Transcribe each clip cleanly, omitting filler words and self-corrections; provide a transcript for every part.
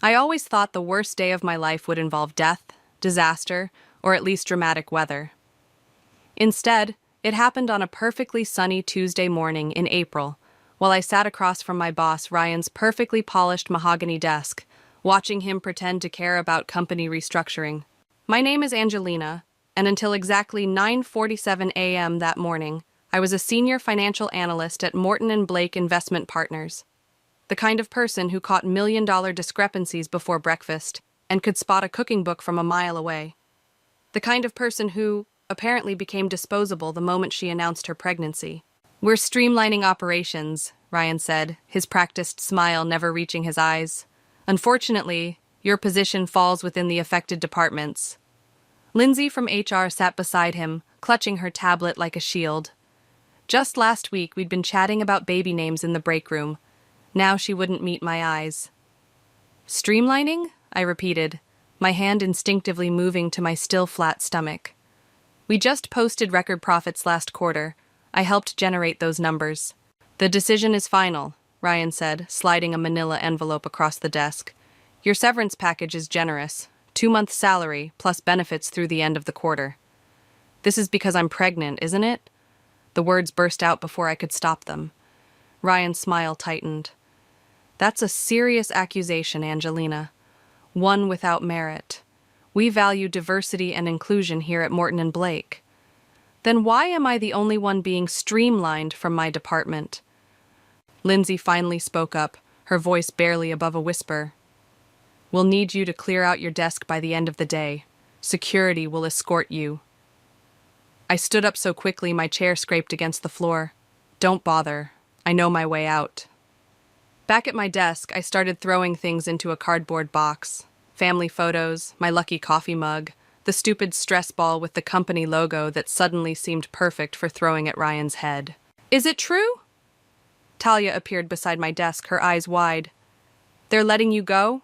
I always thought the worst day of my life would involve death, disaster, or at least dramatic weather. Instead, it happened on a perfectly sunny Tuesday morning in April, while I sat across from my boss Ryan's perfectly polished mahogany desk, watching him pretend to care about company restructuring. My name is Angelina, and until exactly 9:47 a.m. that morning, I was a senior financial analyst at Morton and Blake Investment Partners, the kind of person who caught million-dollar discrepancies before breakfast and could spot a cooking book from a mile away. The kind of person who apparently became disposable the moment she announced her pregnancy. "We're streamlining operations," Ryan said, his practiced smile never reaching his eyes. "Unfortunately, your position falls within the affected departments." Lindsay from HR sat beside him, clutching her tablet like a shield. Just last week, we'd been chatting about baby names in the break room. Now she wouldn't meet my eyes. "Streamlining?" I repeated, my hand instinctively moving to my still flat stomach. "We just posted record profits last quarter. I helped generate those numbers." "The decision is final," Ryan said, sliding a manila envelope across the desk. "Your severance package is generous. 2 months' salary, plus benefits through the end of the quarter." "This is because I'm pregnant, isn't it?" The words burst out before I could stop them. Ryan's smile tightened. "That's a serious accusation, Angelina. One without merit. We value diversity and inclusion here at Morton and Blake. Then why am I the only one being streamlined from my department?" Lindsay finally spoke up, her voice barely above a whisper. "We'll need you to clear out your desk by the end of the day. Security will escort you." I stood up so quickly my chair scraped against the floor. "Don't bother. I know my way out." Back at my desk, I started throwing things into a cardboard box. Family photos, my lucky coffee mug, the stupid stress ball with the company logo that suddenly seemed perfect for throwing at Ryan's head. "Is it true?" Talia appeared beside my desk, her eyes wide. "They're letting you go?"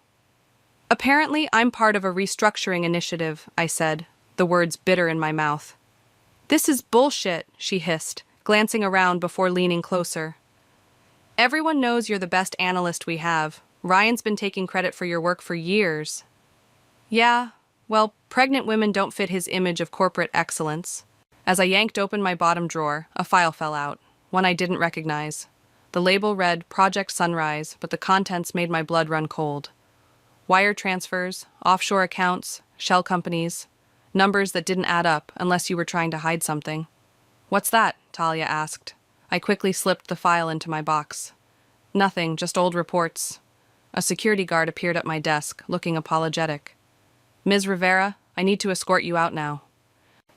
"Apparently, I'm part of a restructuring initiative," I said, the words bitter in my mouth. "This is bullshit," she hissed, glancing around before leaning closer. "Everyone knows you're the best analyst we have. Ryan's been taking credit for your work for years." "Yeah, well, pregnant women don't fit his image of corporate excellence." As I yanked open my bottom drawer, a file fell out, one I didn't recognize. The label read Project Sunrise, but the contents made my blood run cold. Wire transfers, offshore accounts, shell companies, numbers that didn't add up unless you were trying to hide something. "What's that?" Talia asked. I quickly slipped the file into my box. "Nothing, just old reports." A security guard appeared at my desk, looking apologetic. "Ms. Rivera, I need to escort you out now."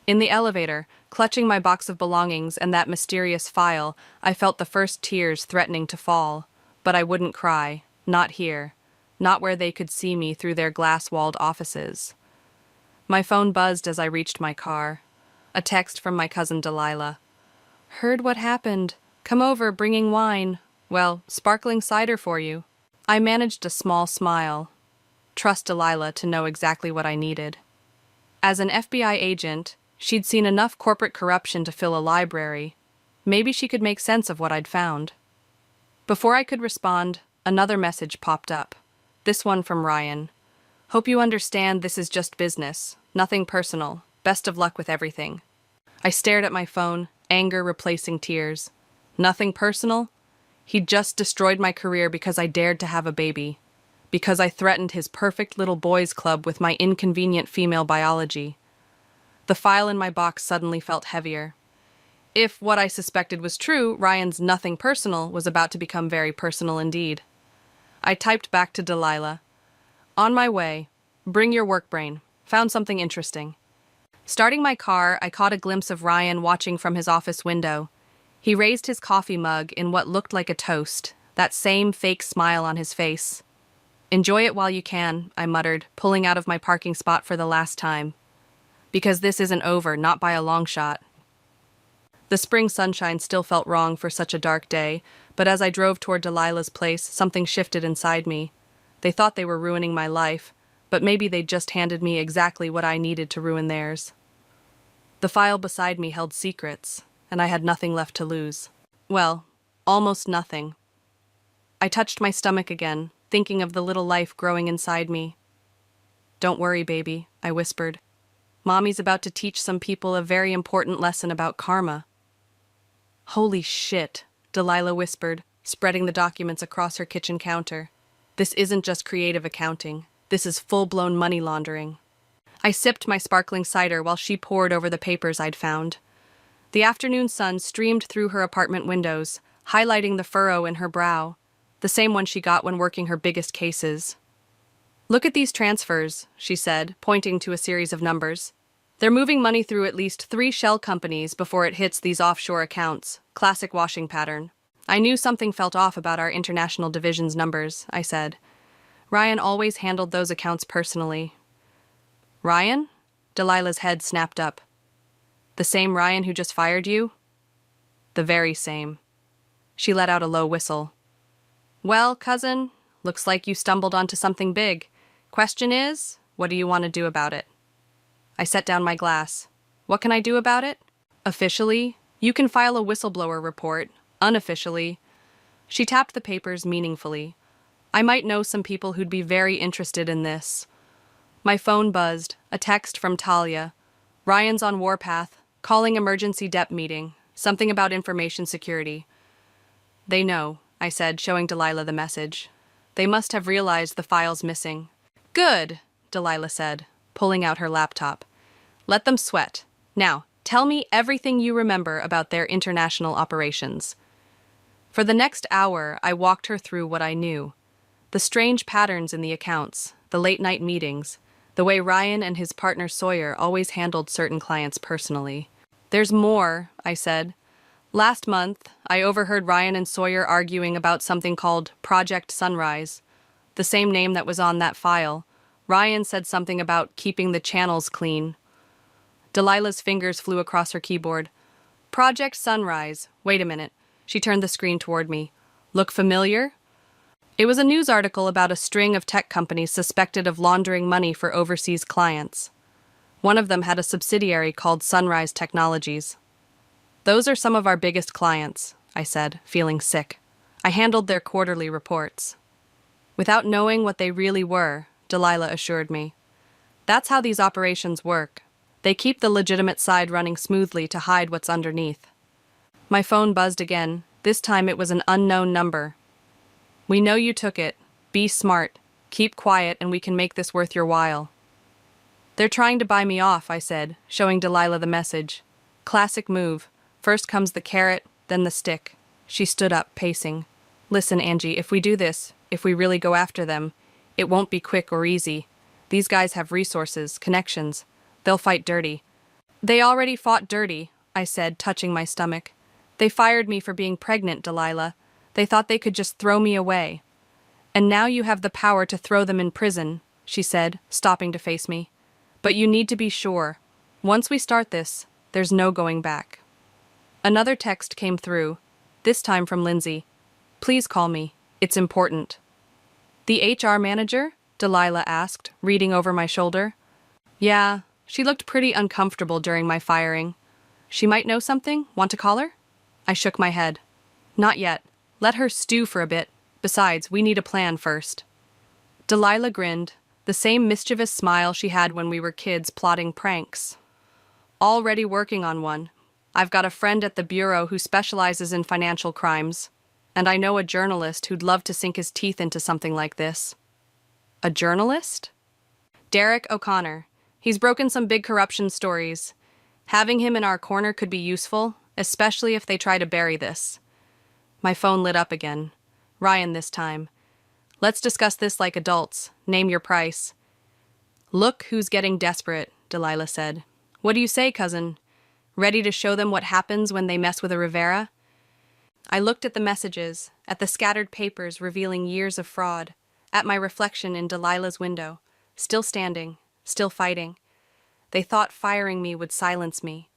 In the elevator, clutching my box of belongings and that mysterious file, I felt the first tears threatening to fall. But I wouldn't cry. Not here. Not where they could see me through their glass-walled offices. My phone buzzed as I reached my car. A text from my cousin Delilah. "Heard what happened. Come over, bringing wine. Well, sparkling cider for you." I managed a small smile. Trust Delilah to know exactly what I needed. As an FBI agent, she'd seen enough corporate corruption to fill a library. Maybe she could make sense of what I'd found. Before I could respond, another message popped up. This one from Ryan. "Hope you understand this is just business. Nothing personal. Best of luck with everything." I stared at my phone, anger replacing tears. Nothing personal? He'd just destroyed my career because I dared to have a baby. Because I threatened his perfect little boys' club with my inconvenient female biology. The file in my box suddenly felt heavier. If what I suspected was true, Ryan's nothing personal was about to become very personal indeed. I typed back to Delilah. "On my way. Bring your work brain. Found something interesting." Starting my car, I caught a glimpse of Ryan watching from his office window. He raised his coffee mug in what looked like a toast, that same fake smile on his face. "Enjoy it while you can," I muttered, pulling out of my parking spot for the last time. Because this isn't over, not by a long shot. The spring sunshine still felt wrong for such a dark day, but as I drove toward Delilah's place, something shifted inside me. They thought they were ruining my life, but maybe they'd just handed me exactly what I needed to ruin theirs. The file beside me held secrets, and I had nothing left to lose. Well, almost nothing. I touched my stomach again, thinking of the little life growing inside me. "Don't worry, baby," I whispered. "Mommy's about to teach some people a very important lesson about karma." "Holy shit," Delilah whispered, spreading the documents across her kitchen counter. "This isn't just creative accounting. This is full-blown money laundering." I sipped my sparkling cider while she pored over the papers I'd found. The afternoon sun streamed through her apartment windows, highlighting the furrow in her brow, the same one she got when working her biggest cases. "Look at these transfers," she said, pointing to a series of numbers. "They're moving money through at least 3 shell companies before it hits these offshore accounts. Classic washing pattern." I knew something felt off about our international division's numbers, I said. Ryan always handled those accounts personally. "Ryan?" Delilah's head snapped up. "The same Ryan who just fired you?" "The very same." She let out a low whistle. "Well, cousin, looks like you stumbled onto something big. Question is, what do you want to do about it?" I set down my glass. "What can I do about it?" "Officially, you can file a whistleblower report. Unofficially..." She tapped the papers meaningfully. "I might know some people who'd be very interested in this." My phone buzzed, a text from Talia. "Ryan's on warpath, calling emergency debt meeting. Something about information security." "They know," I said, showing Delilah the message. "They must have realized the file's missing." "Good," Delilah said, pulling out her laptop. "Let them sweat. Now, tell me everything you remember about their international operations." For the next hour, I walked her through what I knew. The strange patterns in the accounts, the late-night meetings, the way Ryan and his partner Sawyer always handled certain clients personally. "There's more," I said. "Last month, I overheard Ryan and Sawyer arguing about something called Project Sunrise, the same name that was on that file. Ryan said something about keeping the channels clean." Delilah's fingers flew across her keyboard. "Project Sunrise. Wait a minute." She turned the screen toward me. "Look familiar?" It was a news article about a string of tech companies suspected of laundering money for overseas clients. One of them had a subsidiary called Sunrise Technologies. "Those are some of our biggest clients," I said, feeling sick. I handled their quarterly reports. Without knowing what they really were, Delilah assured me. "That's how these operations work. They keep the legitimate side running smoothly to hide what's underneath." My phone buzzed again. This time it was an unknown number. "We know you took it. Be smart. Keep quiet and we can make this worth your while." "They're trying to buy me off," I said, showing Delilah the message. Classic move. First comes the carrot, then the stick. She stood up, pacing. "Listen, Angie, if we do this, if we really go after them, it won't be quick or easy. These guys have resources, connections. They'll fight dirty." "They already fought dirty," I said, touching my stomach. "They fired me for being pregnant, Delilah. They thought they could just throw me away." "And now you have the power to throw them in prison," she said, stopping to face me. "But you need to be sure. Once we start this, there's no going back." Another text came through, this time from Lindsay. "Please call me. It's important." "The HR manager?" Delilah asked, reading over my shoulder. "Yeah, she looked pretty uncomfortable during my firing. She might know something? Want to call her?" I shook my head. "Not yet. Let her stew for a bit. Besides, we need a plan first." Delilah grinned, the same mischievous smile she had when we were kids plotting pranks. "Already working on one. I've got a friend at the Bureau who specializes in financial crimes, and I know a journalist who'd love to sink his teeth into something like this." "A journalist?" "Derek O'Connor. He's broken some big corruption stories. Having him in our corner could be useful, especially if they try to bury this." My phone lit up again. Ryan this time. "Let's discuss this like adults. Name your price." "Look who's getting desperate," Delilah said. "What do you say, cousin? Ready to show them what happens when they mess with a Rivera?" I looked at the messages, at the scattered papers revealing years of fraud, at my reflection in Delilah's window, still standing, still fighting. They thought firing me would silence me.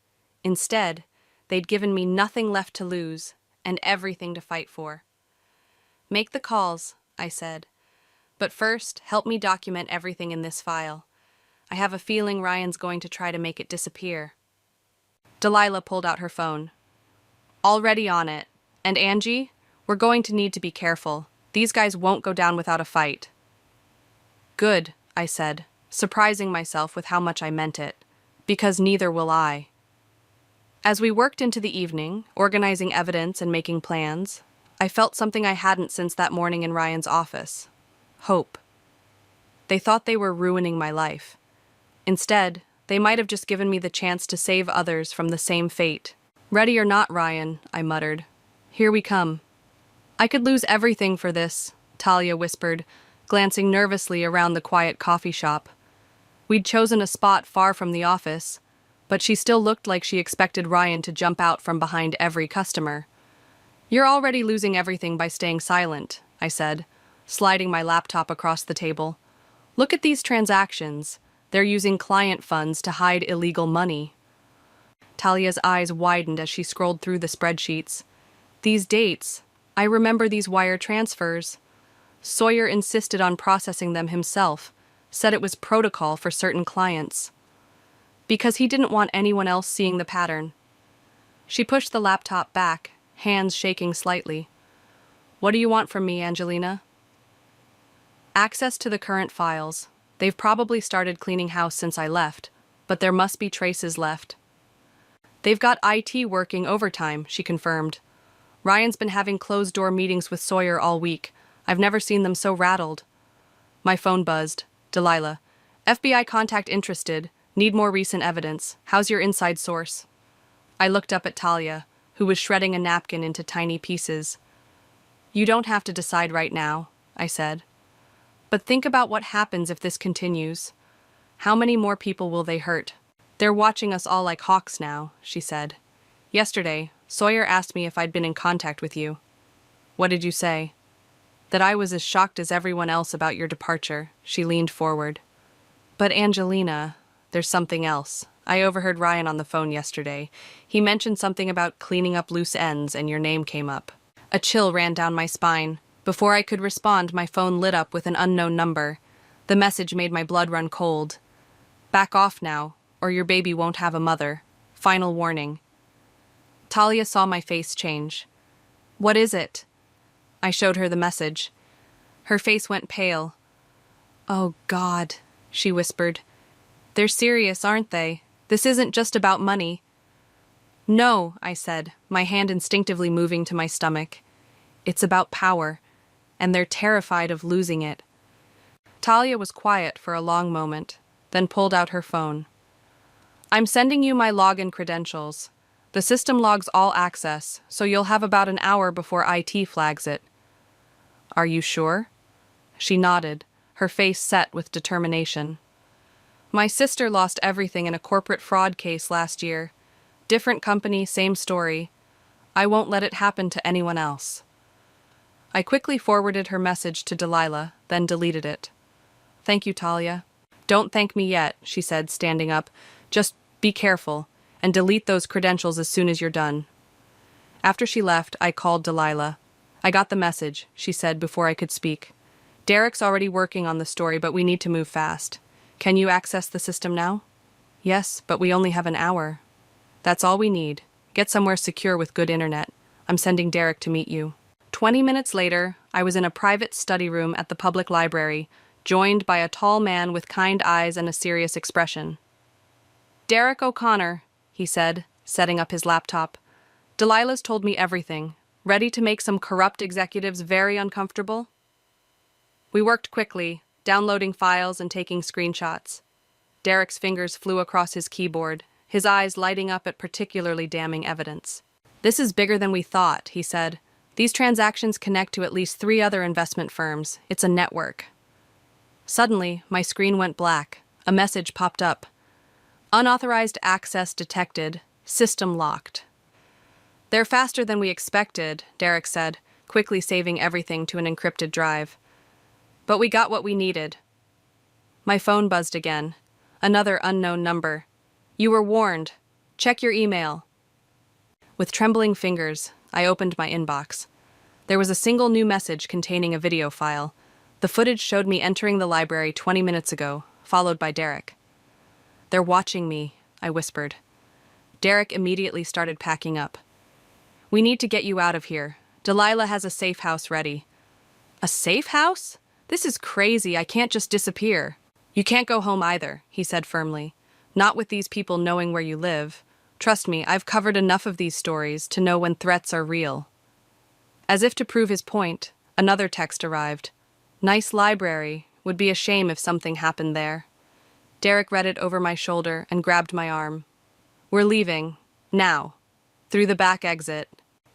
Instead, they'd given me nothing left to lose and everything to fight for. "Make the calls," I said. "But first, help me document everything in this file. I have a feeling Ryan's going to try to make it disappear." Delilah pulled out her phone. "Already on it. And Angie, we're going to need to be careful. These guys won't go down without a fight. Good, I said, surprising myself with how much I meant it. Because neither will I. As we worked into the evening, organizing evidence and making plans, I felt something I hadn't since that morning in Ryan's office. Hope. They thought they were ruining my life. Instead, they might have just given me the chance to save others from the same fate. Ready or not, Ryan, I muttered. Here we come. I could lose everything for this, Talia whispered, glancing nervously around the quiet coffee shop. We'd chosen a spot far from the office, but she still looked like she expected Ryan to jump out from behind every customer. You're already losing everything by staying silent, I said, sliding my laptop across the table. Look at these transactions. They're using client funds to hide illegal money. Talia's eyes widened as she scrolled through the spreadsheets. These dates, I remember these wire transfers. Sawyer insisted on processing them himself, said it was protocol for certain clients. Because he didn't want anyone else seeing the pattern. She pushed the laptop back, hands shaking slightly. What do you want from me, Angelina? Access to the current files. They've probably started cleaning house since I left, but there must be traces left. They've got IT working overtime, she confirmed. Ryan's been having closed-door meetings with Sawyer all week. I've never seen them so rattled. My phone buzzed. Delilah. FBI contact interested. Need more recent evidence. How's your inside source? I looked up at Talia, who was shredding a napkin into tiny pieces. You don't have to decide right now, I said. But think about what happens if this continues. How many more people will they hurt? They're watching us all like hawks now, she said. Yesterday, Sawyer asked me if I'd been in contact with you. What did you say? That I was as shocked as everyone else about your departure, she leaned forward. But Angelina, there's something else. I overheard Ryan on the phone yesterday. He mentioned something about cleaning up loose ends and your name came up. A chill ran down my spine. Before I could respond, my phone lit up with an unknown number. The message made my blood run cold. Back off now, or your baby won't have a mother. Final warning. Talia saw my face change. What is it? I showed her the message. Her face went pale. Oh, God, she whispered. They're serious, aren't they? This isn't just about money. No, I said, my hand instinctively moving to my stomach. It's about power, and they're terrified of losing it. Talia was quiet for a long moment, then pulled out her phone. I'm sending you my login credentials. The system logs all access, so you'll have about an hour before IT flags it. Are you sure? She nodded, her face set with determination. My sister lost everything in a corporate fraud case last year. Different company, same story. I won't let it happen to anyone else. I quickly forwarded her message to Delilah, then deleted it. Thank you, Talia. Don't thank me yet, she said, standing up. Just be careful, and delete those credentials as soon as you're done. After she left, I called Delilah. I got the message, she said before I could speak. Derek's already working on the story, but we need to move fast. Can you access the system now? Yes, but we only have an hour. That's all we need. Get somewhere secure with good internet. I'm sending Derek to meet you. 20 minutes later, I was in a private study room at the public library, joined by a tall man with kind eyes and a serious expression. Derek O'Connor, he said, setting up his laptop. Delilah's told me everything. Ready to make some corrupt executives very uncomfortable? We worked quickly, downloading files and taking screenshots. Derek's fingers flew across his keyboard, his eyes lighting up at particularly damning evidence. This is bigger than we thought, he said. These transactions connect to at least 3 other investment firms. It's a network. Suddenly, my screen went black. A message popped up. Unauthorized access detected. System locked. They're faster than we expected, Derek said, quickly saving everything to an encrypted drive. But we got what we needed. My phone buzzed again. Another unknown number. You were warned. Check your email. With trembling fingers, I opened my inbox. There was a single new message containing a video file. The footage showed me entering the library 20 minutes ago, followed by Derek. They're watching me, I whispered. Derek immediately started packing up. We need to get you out of here. Delilah has a safe house ready. A safe house? This is crazy. I can't just disappear. You can't go home either, he said firmly. Not with these people knowing where you live. Trust me, I've covered enough of these stories to know when threats are real. As if to prove his point, another text arrived. Nice library. Would be a shame if something happened there. Derek read it over my shoulder and grabbed my arm. We're leaving. Now. Through the back exit.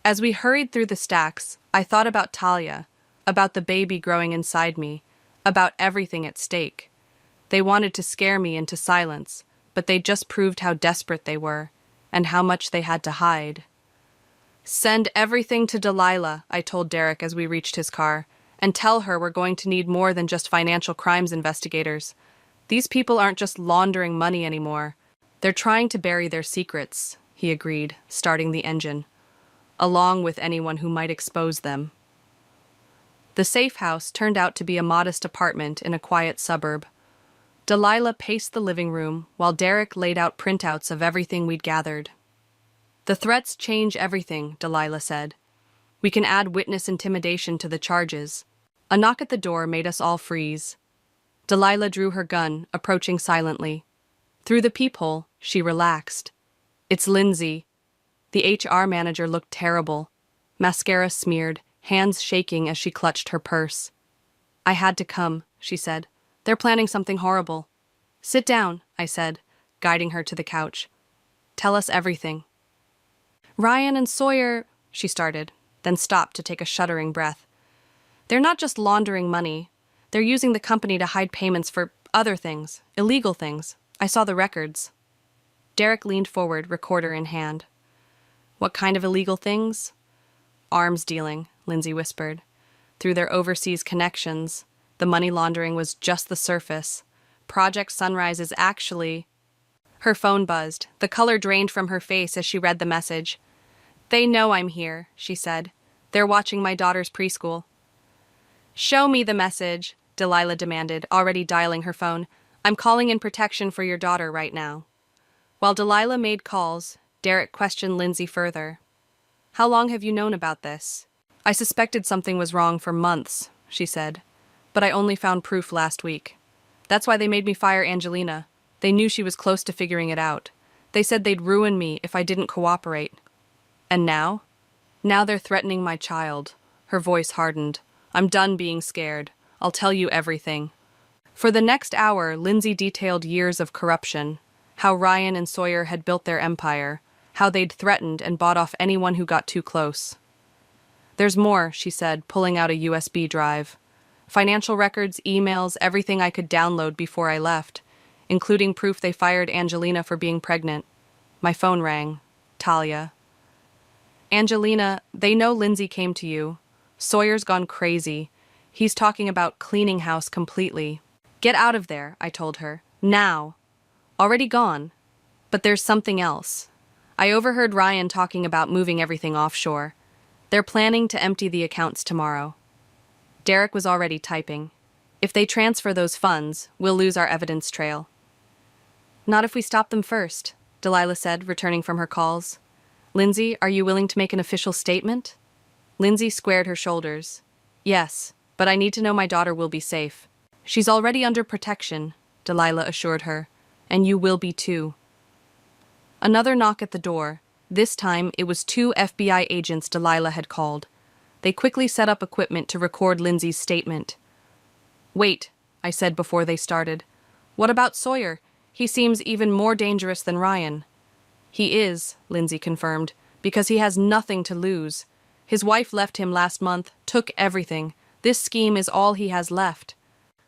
As we hurried through the stacks, I thought about Talia, about the baby growing inside me, about everything at stake. They wanted to scare me into silence, but they just proved how desperate they were, and how much they had to hide. Send everything to Delilah, I told Derek as we reached his car, and tell her we're going to need more than just financial crimes investigators. These people aren't just laundering money anymore. They're trying to bury their secrets, he agreed, starting the engine, along with anyone who might expose them. The safe house turned out to be a modest apartment in a quiet suburb. Delilah paced the living room while Derek laid out printouts of everything we'd gathered. The threats change everything, Delilah said. We can add witness intimidation to the charges. A knock at the door made us all freeze. Delilah drew her gun, approaching silently. Through the peephole, she relaxed. It's Lindsay. The HR manager looked terrible. Mascara smeared, hands shaking as she clutched her purse. I had to come, she said. They're planning something horrible. Sit down, I said, guiding her to the couch. Tell us everything. Ryan and Sawyer, she started, then stopped to take a shuddering breath. They're not just laundering money. They're using the company to hide payments for other things, illegal things. I saw the records. Derek leaned forward, recorder in hand. What kind of illegal things? Arms dealing, Lindsay whispered. Through their overseas connections, the money laundering was just the surface. Project Sunrise is actually... Her phone buzzed. The color drained from her face as she read the message. They know I'm here, she said. They're watching my daughter's preschool. Show me the message, Delilah demanded, already dialing her phone. I'm calling in protection for your daughter right now. While Delilah made calls, Derek questioned Lindsay further. How long have you known about this? I suspected something was wrong for months, she said, but I only found proof last week. That's why they made me fire Angelina. They knew she was close to figuring it out. They said they'd ruin me if I didn't cooperate. And now? Now they're threatening my child. Her voice hardened. I'm done being scared. I'll tell you everything. For the next hour, Lindsay detailed years of corruption, how Ryan and Sawyer had built their empire, how they'd threatened and bought off anyone who got too close. There's more, she said, pulling out a USB drive. Financial records, emails, everything I could download before I left, including proof they fired Angelina for being pregnant. My phone rang. Talia. Angelina, they know Lindsay came to you. Sawyer's gone crazy. He's talking about cleaning house completely. Get out of there, I told her. Now. Already gone. But there's something else. I overheard Ryan talking about moving everything offshore. They're planning to empty the accounts tomorrow. Derek was already typing. If they transfer those funds, we'll lose our evidence trail. Not if we stop them first, Delilah said, returning from her calls. Lindsay, are you willing to make an official statement? Lindsay squared her shoulders. Yes, but I need to know my daughter will be safe. She's already under protection, Delilah assured her, and you will be too. Another knock at the door. This time, it was 2 FBI agents Delilah had called. They quickly set up equipment to record Lindsay's statement. Wait, I said before they started. What about Sawyer? He seems even more dangerous than Ryan. He is, Lindsay confirmed, because he has nothing to lose. His wife left him last month, took everything. This scheme is all he has left.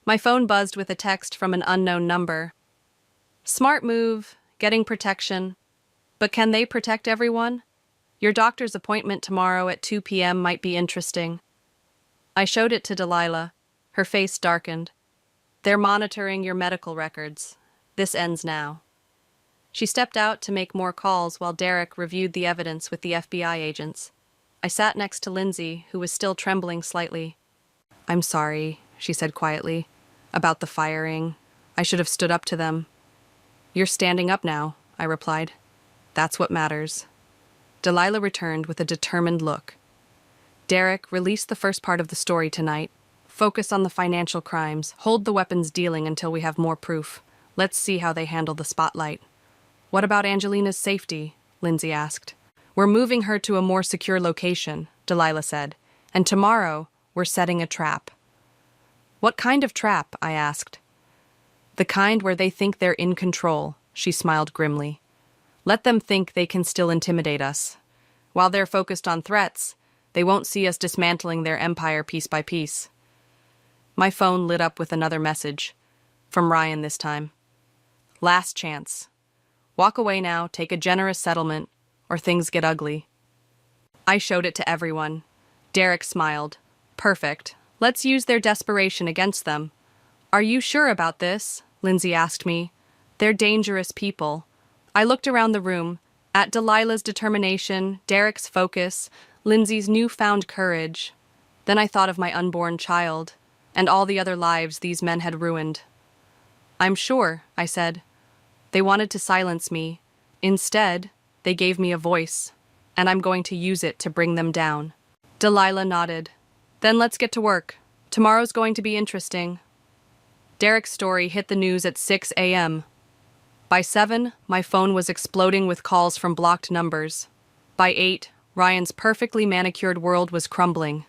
My phone buzzed with a text from an unknown number. Smart move, getting protection. But can they protect everyone? Your doctor's appointment tomorrow at 2 p.m. might be interesting. I showed it to Delilah. Her face darkened. They're monitoring your medical records. This ends now. She stepped out to make more calls while Derek reviewed the evidence with the FBI agents. I sat next to Lindsay, who was still trembling slightly. I'm sorry, she said quietly, about the firing. I should have stood up to them. You're standing up now, I replied. That's what matters. Delilah returned with a determined look. Derek, release the first part of the story tonight. Focus on the financial crimes. Hold the weapons dealing until we have more proof. Let's see how they handle the spotlight. What about Angelina's safety? Lindsay asked. We're moving her to a more secure location, Delilah said. And tomorrow, we're setting a trap. What kind of trap? I asked. The kind where they think they're in control, she smiled grimly. Let them think they can still intimidate us. While they're focused on threats, they won't see us dismantling their empire piece by piece. My phone lit up with another message. From Ryan this time. Last chance. Walk away now, take a generous settlement, or things get ugly. I showed it to everyone. Derek smiled. Perfect. Let's use their desperation against them. Are you sure about this? Lindsay asked me. They're dangerous people. I looked around the room, at Delilah's determination, Derek's focus, Lindsay's newfound courage. Then I thought of my unborn child, and all the other lives these men had ruined. I'm sure, I said. They wanted to silence me. Instead, they gave me a voice, and I'm going to use it to bring them down. Delilah nodded. Then let's get to work. Tomorrow's going to be interesting. Derek's story hit the news at 6 a.m. By 7, my phone was exploding with calls from blocked numbers. By 8, Ryan's perfectly manicured world was crumbling.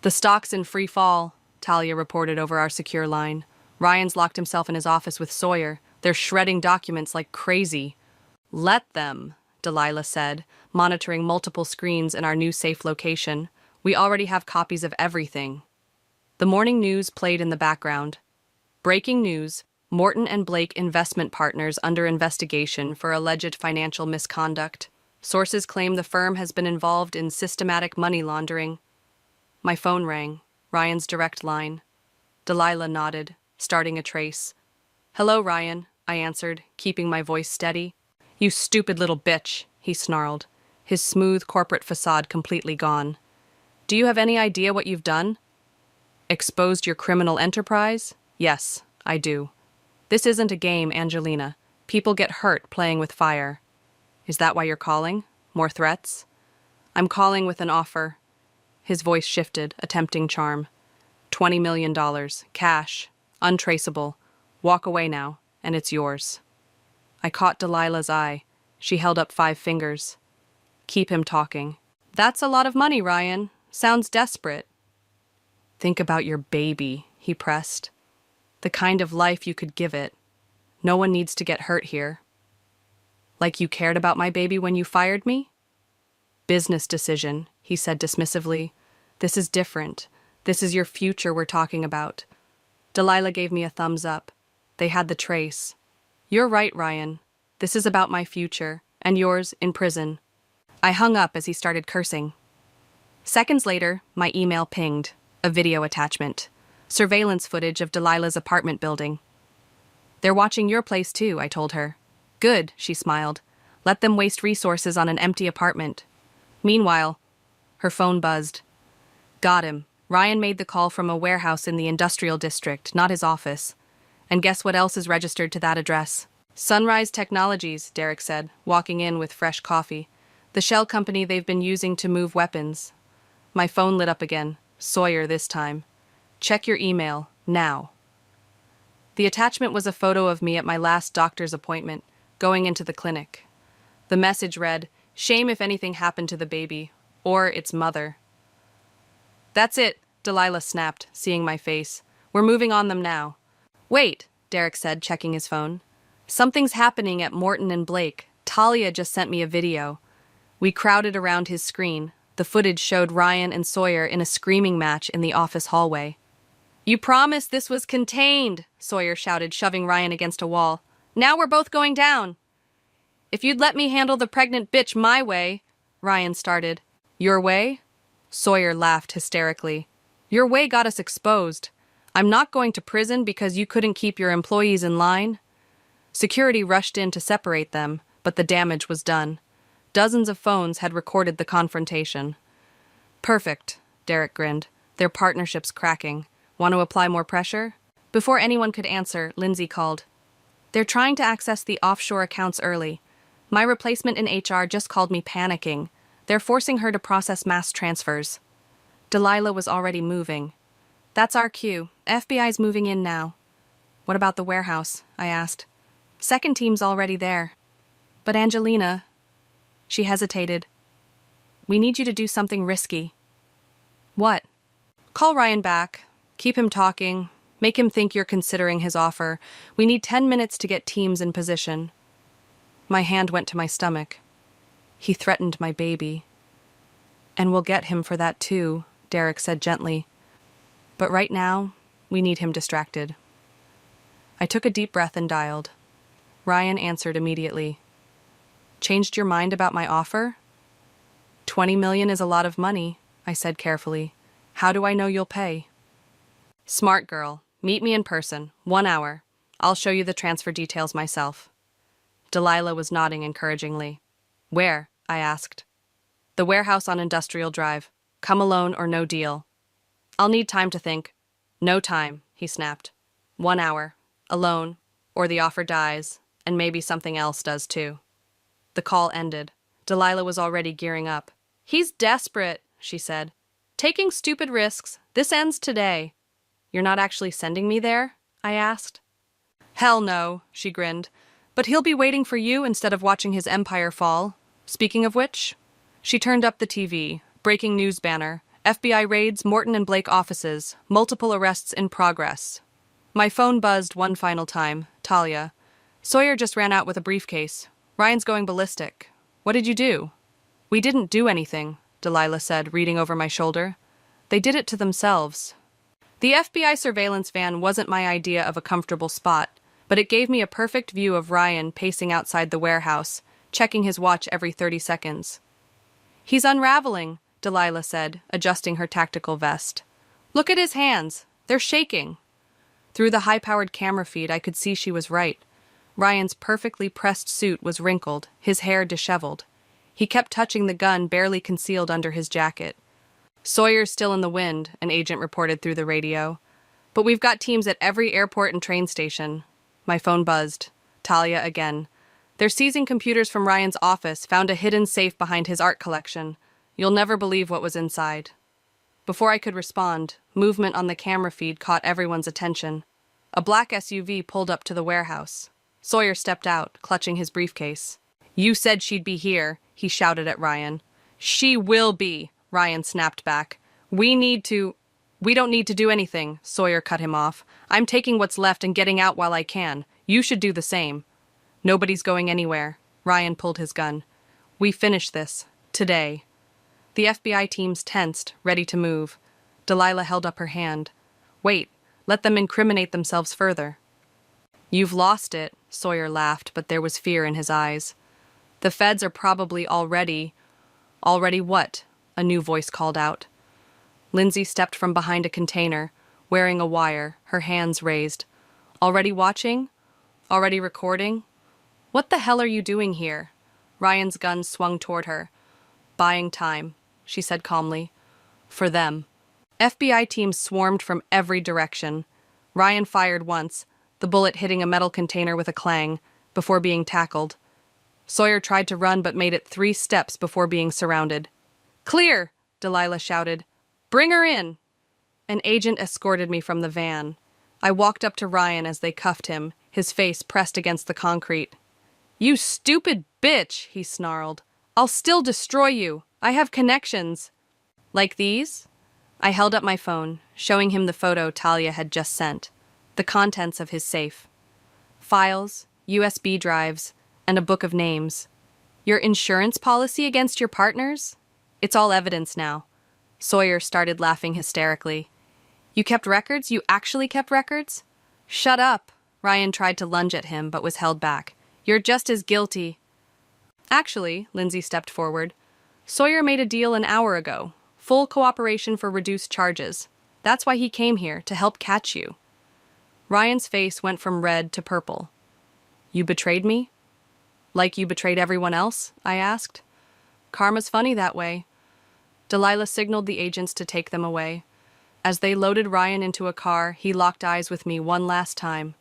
The stock's in free fall, Talia reported over our secure line. Ryan's locked himself in his office with Sawyer. They're shredding documents like crazy. Let them, Delilah said, monitoring multiple screens in our new safe location. We already have copies of everything. The morning news played in the background. Breaking news, Morton and Blake investment partners under investigation for alleged financial misconduct. Sources claim the firm has been involved in systematic money laundering. My phone rang, Ryan's direct line. Delilah nodded, starting a trace. Hello, Ryan, I answered, keeping my voice steady. You stupid little bitch, he snarled, his smooth corporate facade completely gone. Do you have any idea what you've done? Exposed your criminal enterprise? Yes, I do. This isn't a game, Angelina. People get hurt playing with fire. Is that why you're calling? More threats? I'm calling with an offer. His voice shifted, attempting charm. $20 million, cash, untraceable. Walk away now, and it's yours. I caught Delilah's eye. She held up 5 fingers. Keep him talking. That's a lot of money, Ryan. Sounds desperate. Think about your baby, he pressed. The kind of life you could give it. No one needs to get hurt here. Like you cared about my baby when you fired me? Business decision, he said dismissively. This is different. This is your future we're talking about. Delilah gave me a thumbs up. They had the trace. You're right, Ryan. This is about my future, and yours in prison. I hung up as he started cursing. Seconds later, my email pinged, a video attachment. Surveillance footage of Delilah's apartment building. They're watching your place too, I told her. Good, she smiled. Let them waste resources on an empty apartment. Meanwhile, her phone buzzed. Got him. Ryan made the call from a warehouse in the industrial district, not his office. And guess what else is registered to that address? Sunrise Technologies, Derek said, walking in with fresh coffee. The shell company they've been using to move weapons. My phone lit up again. Sawyer this time. Check your email, now. The attachment was a photo of me at my last doctor's appointment, going into the clinic. The message read, shame if anything happened to the baby, or its mother. That's it, Delilah snapped, seeing my face. We're moving on them now. Wait, Derek said, checking his phone. Something's happening at Morton and Blake. Talia just sent me a video. We crowded around his screen. The footage showed Ryan and Sawyer in a screaming match in the office hallway. You promised this was contained, Sawyer shouted, shoving Ryan against a wall. Now we're both going down. If you'd let me handle the pregnant bitch my way, Ryan started. Your way? Sawyer laughed hysterically. Your way got us exposed. I'm not going to prison because you couldn't keep your employees in line. Security rushed in to separate them, but the damage was done. Dozens of phones had recorded the confrontation. Perfect, Derek grinned. Their partnership's cracking. Want to apply more pressure? Before anyone could answer, Lindsay called. They're trying to access the offshore accounts early. My replacement in HR just called me panicking. They're forcing her to process mass transfers. Delilah was already moving. That's our cue. FBI's moving in now. What about the warehouse? I asked. Second team's already there. But Angelina, she hesitated. We need you to do something risky. What? Call Ryan back. Keep him talking. Make him think you're considering his offer. We need 10 minutes to get teams in position. My hand went to my stomach. He threatened my baby. And we'll get him for that too, Derek said gently. But right now, we need him distracted. I took a deep breath and dialed. Ryan answered immediately. Changed your mind about my offer? 20 million is a lot of money, I said carefully. How do I know you'll pay? Smart girl. Meet me in person. 1 hour. I'll show you the transfer details myself. Delilah was nodding encouragingly. Where? I asked. The warehouse on Industrial Drive. Come alone or no deal. I'll need time to think. No time, he snapped. 1 hour. Alone. Or the offer dies, and maybe something else does too. The call ended. Delilah was already gearing up. He's desperate, she said. Taking stupid risks. This ends today. You're not actually sending me there? I asked. Hell no, she grinned. But he'll be waiting for you instead of watching his empire fall. Speaking of which, she turned up the TV. Breaking news banner. FBI raids Morton and Blake offices. Multiple arrests in progress. My phone buzzed one final time. Talia. Sawyer just ran out with a briefcase. Ryan's going ballistic. What did you do? We didn't do anything, Delilah said, reading over my shoulder. They did it to themselves. The FBI surveillance van wasn't my idea of a comfortable spot, but it gave me a perfect view of Ryan pacing outside the warehouse, checking his watch every 30 seconds. He's unraveling, Delilah said, adjusting her tactical vest. Look at his hands. They're shaking. Through the high-powered camera feed, I could see she was right. Ryan's perfectly pressed suit was wrinkled, his hair disheveled. He kept touching the gun barely concealed under his jacket. Sawyer's still in the wind, an agent reported through the radio. But we've got teams at every airport and train station. My phone buzzed. Talia again. They're seizing computers from Ryan's office, found a hidden safe behind his art collection. You'll never believe what was inside. Before I could respond, movement on the camera feed caught everyone's attention. A black SUV pulled up to the warehouse. Sawyer stepped out, clutching his briefcase. You said she'd be here, he shouted at Ryan. She will be, Ryan snapped back. We don't need to do anything, Sawyer cut him off. I'm taking what's left and getting out while I can. You should do the same. Nobody's going anywhere. Ryan pulled his gun. We finish this. Today. The FBI teams tensed, ready to move. Delilah held up her hand. Wait, let them incriminate themselves further. You've lost it, Sawyer laughed, but there was fear in his eyes. The feds are probably already what? A new voice called out. Lindsay stepped from behind a container, wearing a wire, her hands raised. Already watching? Already recording? What the hell are you doing here? Ryan's gun swung toward her. Buying time, she said calmly. For them. FBI teams swarmed from every direction. Ryan fired once, the bullet hitting a metal container with a clang, before being tackled. Sawyer tried to run but made it 3 steps before being surrounded. Clear! Delilah shouted. Bring her in! An agent escorted me from the van. I walked up to Ryan as they cuffed him, his face pressed against the concrete. You stupid bitch, he snarled. I'll still destroy you. I have connections. Like these? I held up my phone, showing him the photo Talia had just sent. The contents of his safe. Files, USB drives, and a book of names. Your insurance policy against your partners? It's all evidence now. Sawyer started laughing hysterically. You kept records? You actually kept records? Shut up. Ryan tried to lunge at him, but was held back. You're just as guilty. Actually, Lindsay stepped forward. Sawyer made a deal an hour ago. Full cooperation for reduced charges. That's why he came here, to help catch you. Ryan's face went from red to purple. You betrayed me? Like you betrayed everyone else? I asked. Karma's funny that way. Delilah signaled the agents to take them away. As they loaded Ryan into a car, he locked eyes with me one last time.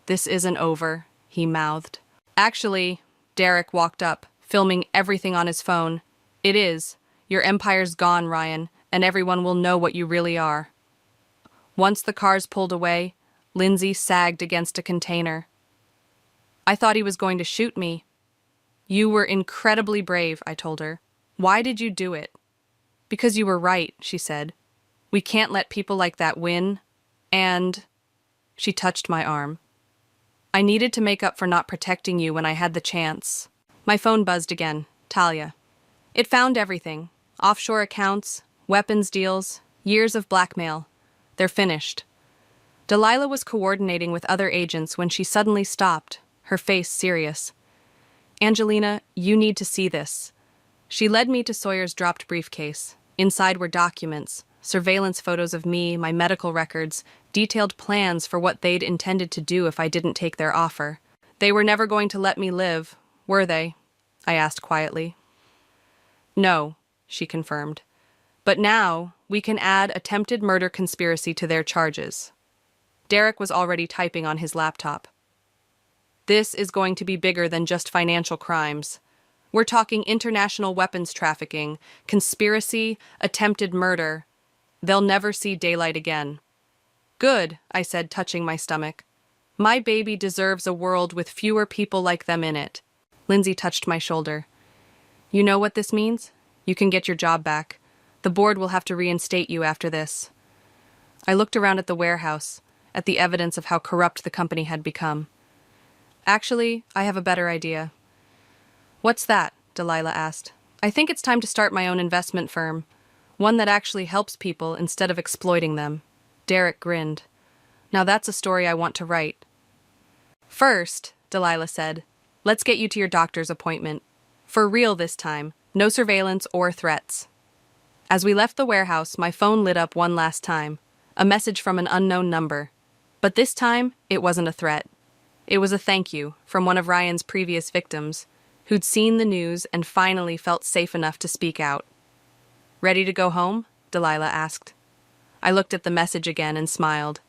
This isn't over, he mouthed. Actually, Derek walked up, filming everything on his phone. It is. Your empire's gone, Ryan, and everyone will know what you really are. Once the cars pulled away, Lindsay sagged against a container. I thought he was going to shoot me. You were incredibly brave, I told her. Why did you do it? Because you were right, she said. We can't let people like that win. And she touched my arm. I needed to make up for not protecting you when I had the chance. My phone buzzed again. Talia. It found everything. Offshore accounts, weapons deals, years of blackmail. They're finished. Delilah was coordinating with other agents when she suddenly stopped, her face serious. Angelina, you need to see this. She led me to Sawyer's dropped briefcase. Inside were documents, surveillance photos of me, my medical records, detailed plans for what they'd intended to do if I didn't take their offer. They were never going to let me live, were they? I asked quietly. No, she confirmed. But now, we can add attempted murder conspiracy to their charges. Derek was already typing on his laptop. This is going to be bigger than just financial crimes. We're talking international weapons trafficking, conspiracy, attempted murder. They'll never see daylight again. Good, I said, touching my stomach. My baby deserves a world with fewer people like them in it. Lindsay touched my shoulder. You know what this means? You can get your job back. The board will have to reinstate you after this. I looked around at the warehouse, at the evidence of how corrupt the company had become. Actually, I have a better idea. What's that? Delilah asked. I think it's time to start my own investment firm, one that actually helps people instead of exploiting them. Derek grinned. Now that's a story I want to write. First, Delilah said, let's get you to your doctor's appointment. For real this time, no surveillance or threats. As we left the warehouse, my phone lit up one last time, a message from an unknown number. But this time, it wasn't a threat. It was a thank you from one of Ryan's previous victims, who'd seen the news and finally felt safe enough to speak out. Ready to go home? Delilah asked. I looked at the message again and smiled.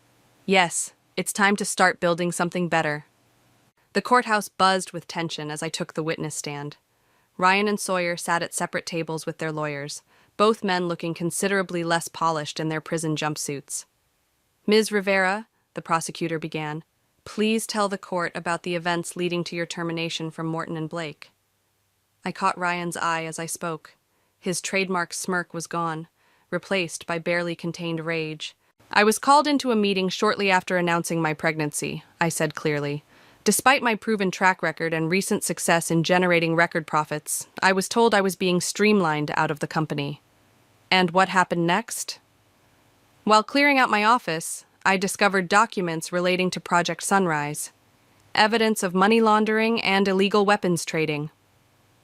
Yes, it's time to start building something better. The courthouse buzzed with tension as I took the witness stand. Ryan and Sawyer sat at separate tables with their lawyers, both men looking considerably less polished in their prison jumpsuits. Ms. Rivera, the prosecutor began, please tell the court about the events leading to your termination from Morton and Blake. I caught Ryan's eye as I spoke. His trademark smirk was gone, replaced by barely contained rage. I was called into a meeting shortly after announcing my pregnancy, I said clearly. Despite my proven track record and recent success in generating record profits, I was told I was being streamlined out of the company. And what happened next? While clearing out my office, I discovered documents relating to Project Sunrise, evidence of money laundering and illegal weapons trading.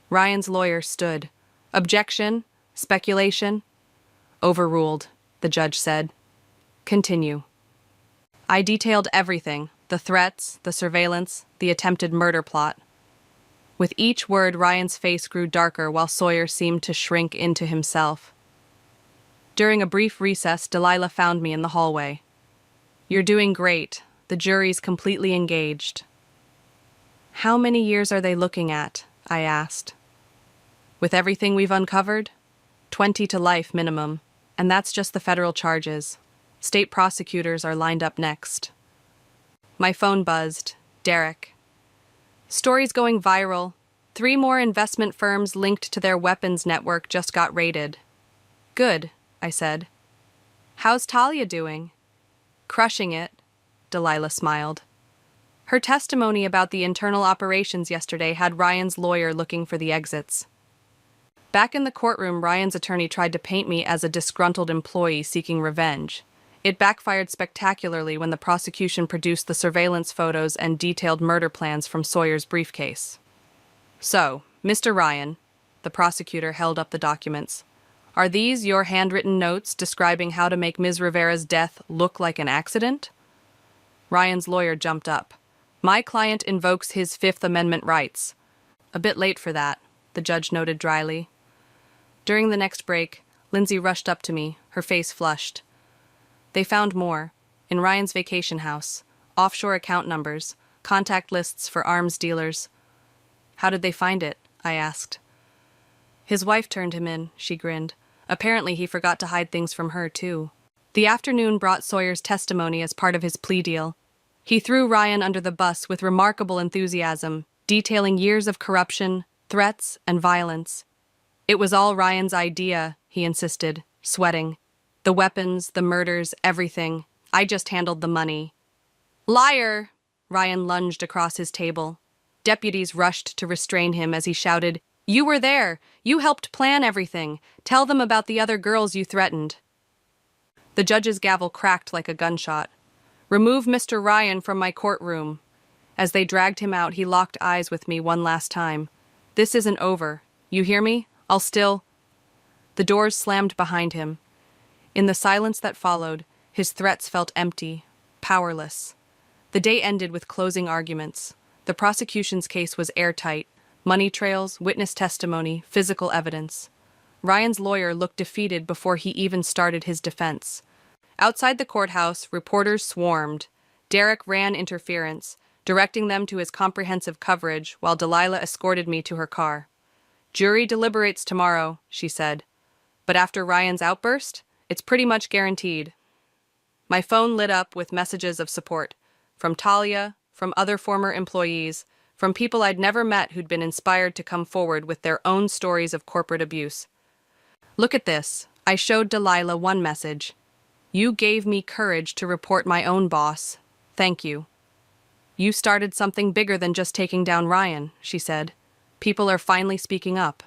Ryan's lawyer stood. Objection? Speculation? Overruled, the judge said. Continue. I detailed everything. The threats, the surveillance, the attempted murder plot. With each word, Ryan's face grew darker while Sawyer seemed to shrink into himself. During a brief recess, Delilah found me in the hallway. You're doing great. The jury's completely engaged. How many years are they looking at? I asked. With everything we've uncovered? 20 to life minimum. And that's just the federal charges. State prosecutors are lined up next. My phone buzzed. Derek. Stories going viral. 3 more investment firms linked to their weapons network just got raided. Good, I said. How's Talia doing? Crushing it, Delilah smiled. Her testimony about the internal operations yesterday had Ryan's lawyer looking for the exits. Back in the courtroom, Ryan's attorney tried to paint me as a disgruntled employee seeking revenge. It backfired spectacularly when the prosecution produced the surveillance photos and detailed murder plans from Sawyer's briefcase. So, Mr. Ryan, the prosecutor held up the documents. Are these your handwritten notes describing how to make Ms. Rivera's death look like an accident? Ryan's lawyer jumped up. My client invokes his Fifth Amendment rights. A bit late for that, the judge noted dryly. During the next break, Lindsay rushed up to me, her face flushed. They found more, in Ryan's vacation house, offshore account numbers, contact lists for arms dealers. How did they find it? I asked. His wife turned him in, she grinned. Apparently he forgot to hide things from her, too. The afternoon brought Sawyer's testimony as part of his plea deal. He threw Ryan under the bus with remarkable enthusiasm, detailing years of corruption, threats, and violence. It was all Ryan's idea, he insisted, sweating. The weapons, the murders, everything. I just handled the money. Liar! Ryan lunged across his table. Deputies rushed to restrain him as he shouted, You were there! You helped plan everything! Tell them about the other girls you threatened. The judge's gavel cracked like a gunshot. Remove Mr. Ryan from my courtroom. As they dragged him out, he locked eyes with me one last time. This isn't over. You hear me? I'll still... The doors slammed behind him. In the silence that followed, his threats felt empty, powerless. The day ended with closing arguments. The prosecution's case was airtight. Money trails, witness testimony, physical evidence. Ryan's lawyer looked defeated before he even started his defense. Outside the courthouse, reporters swarmed. Derek ran interference, directing them to his comprehensive coverage while Delilah escorted me to her car. Jury deliberates tomorrow, she said. But after Ryan's outburst, it's pretty much guaranteed. My phone lit up with messages of support. From Talia, from other former employees, from people I'd never met who'd been inspired to come forward with their own stories of corporate abuse. Look at this. I showed Delilah one message. You gave me courage to report my own boss. Thank you. You started something bigger than just taking down Ryan, she said. People are finally speaking up.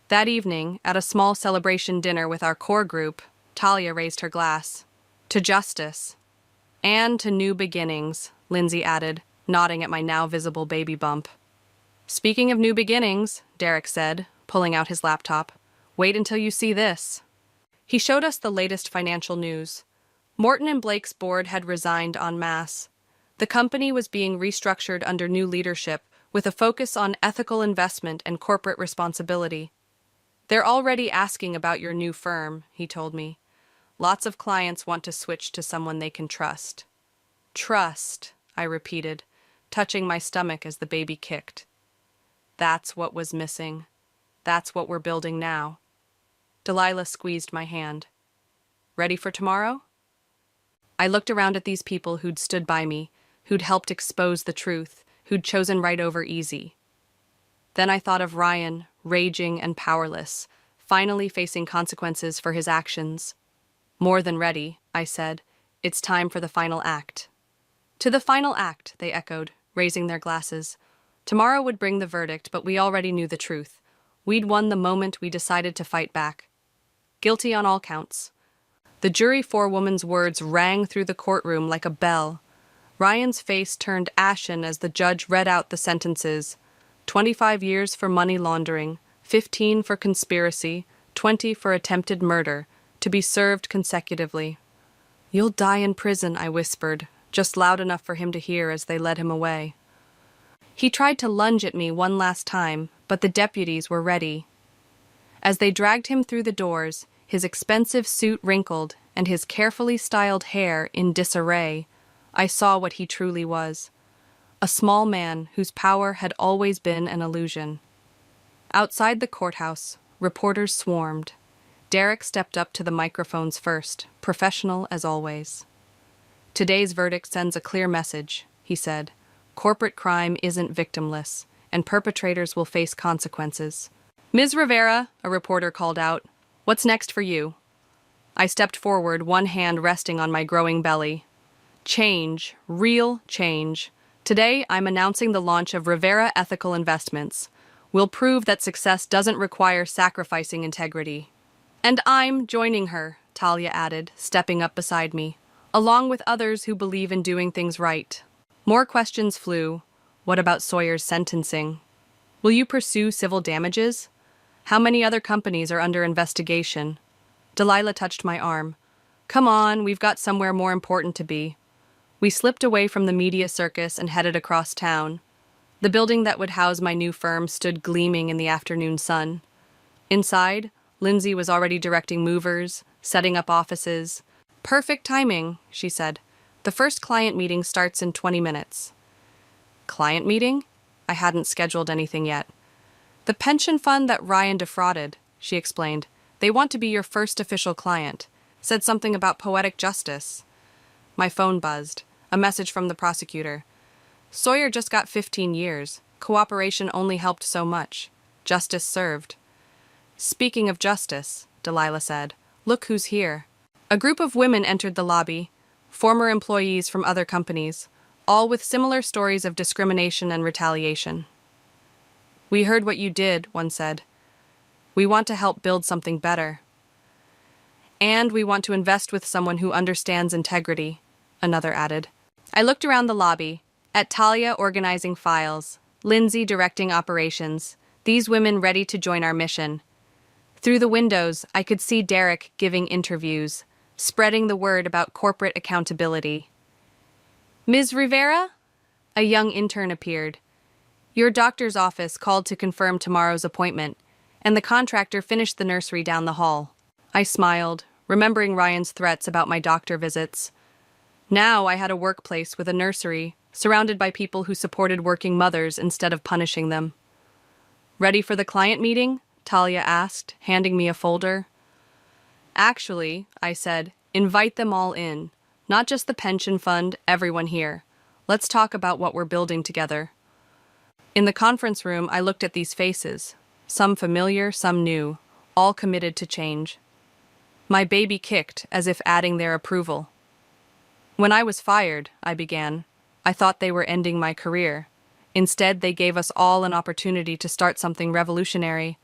That evening, at a small celebration dinner with our core group, Talia raised her glass. To justice. And to new beginnings, Lindsay added, nodding at my now visible baby bump. Speaking of new beginnings, Derek said, pulling out his laptop, wait until you see this. He showed us the latest financial news. Morton and Blake's board had resigned en masse. The company was being restructured under new leadership with a focus on ethical investment and corporate responsibility. They're already asking about your new firm, he told me. Lots of clients want to switch to someone they can trust. Trust, I repeated, touching my stomach as the baby kicked. That's what was missing. That's what we're building now. Delilah squeezed my hand. Ready for tomorrow? I looked around at these people who'd stood by me, who'd helped expose the truth, who'd chosen right over easy. Then I thought of Ryan, raging and powerless, finally facing consequences for his actions. More than ready, I said. It's time for the final act. To the final act, they echoed, raising their glasses. Tomorrow would bring the verdict, but we already knew the truth. We'd won the moment we decided to fight back. Guilty on all counts. The jury forewoman's words rang through the courtroom like a bell. Ryan's face turned ashen as the judge read out the sentences. 25 years for money laundering, 15 for conspiracy, 20 for attempted murder, to be served consecutively. You'll die in prison, I whispered, just loud enough for him to hear as they led him away. He tried to lunge at me one last time, but the deputies were ready. As they dragged him through the doors, his expensive suit wrinkled and his carefully styled hair in disarray, I saw what he truly was. A small man whose power had always been an illusion. Outside the courthouse, reporters swarmed. Derek stepped up to the microphones first, professional as always. Today's verdict sends a clear message, he said. Corporate crime isn't victimless, and perpetrators will face consequences. Ms. Rivera, a reporter called out, what's next for you? I stepped forward, one hand resting on my growing belly. Change, real change. Today, I'm announcing the launch of Rivera Ethical Investments. We'll prove that success doesn't require sacrificing integrity. And I'm joining her, Talia added, stepping up beside me, along with others who believe in doing things right. More questions flew. What about Sawyer's sentencing? Will you pursue civil damages? How many other companies are under investigation? Delilah touched my arm. Come on, we've got somewhere more important to be. We slipped away from the media circus and headed across town. The building that would house my new firm stood gleaming in the afternoon sun. Inside, Lindsay was already directing movers, setting up offices. Perfect timing, she said. The first client meeting starts in 20 minutes. Client meeting? I hadn't scheduled anything yet. The pension fund that Ryan defrauded, she explained. They want to be your first official client. Said something about poetic justice. My phone buzzed. A message from the prosecutor. Sawyer just got 15 years. Cooperation only helped so much. Justice served. Speaking of justice, Delilah said, look who's here. A group of women entered the lobby, former employees from other companies, all with similar stories of discrimination and retaliation. We heard what you did, one said. We want to help build something better. And we want to invest with someone who understands integrity, another added. I looked around the lobby, at Talia organizing files, Lindsay directing operations, these women ready to join our mission. Through the windows, I could see Derek giving interviews, spreading the word about corporate accountability. Ms. Rivera? A young intern appeared. Your doctor's office called to confirm tomorrow's appointment, and the contractor finished the nursery down the hall. I smiled, remembering Ryan's threats about my doctor visits. Now I had a workplace with a nursery, surrounded by people who supported working mothers instead of punishing them. Ready for the client meeting? Talia asked, handing me a folder. Actually, I said, invite them all in. Not just the pension fund, everyone here. Let's talk about what we're building together. In the conference room, I looked at these faces. Some familiar, some new, all committed to change. My baby kicked, as if adding their approval. When I was fired, I began, I thought they were ending my career. Instead, they gave us all an opportunity to start something revolutionary.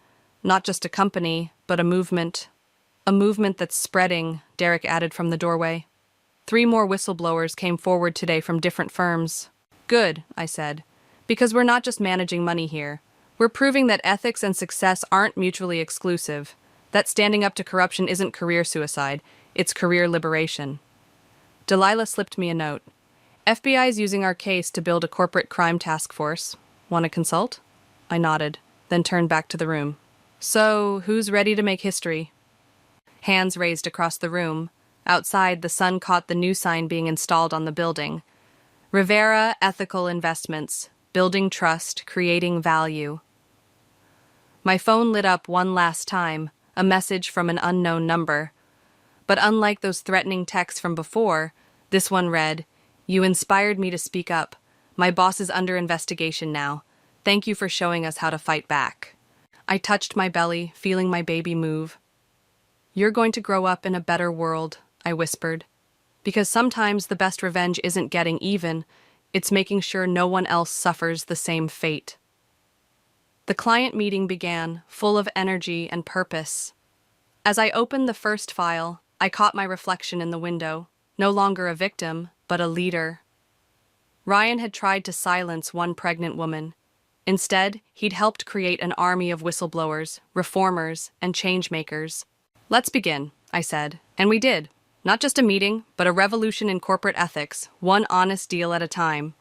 Not just a company, but a movement. A movement that's spreading, Derek added from the doorway. 3 more whistleblowers came forward today from different firms. Good, I said, because we're not just managing money here. We're proving that ethics and success aren't mutually exclusive, that standing up to corruption isn't career suicide, it's career liberation. Delilah slipped me a note. FBI's using our case to build a corporate crime task force. Want to consult? I nodded, then turned back to the room. So, who's ready to make history? Hands raised across the room. Outside, the sun caught the new sign being installed on the building. Rivera Ethical Investments. Building trust, creating value. My phone lit up one last time, a message from an unknown number. But unlike those threatening texts from before, this one read, You inspired me to speak up. My boss is under investigation now. Thank you for showing us how to fight back. I touched my belly, feeling my baby move. You're going to grow up in a better world, I whispered. Because sometimes the best revenge isn't getting even, it's making sure no one else suffers the same fate. The client meeting began, full of energy and purpose. As I opened the first file, I caught my reflection in the window, no longer a victim, but a leader. Ryan had tried to silence one pregnant woman. Instead, he'd helped create an army of whistleblowers, reformers, and change-makers. Let's begin, I said, and we did. Not just a meeting, but a revolution in corporate ethics, one honest deal at a time.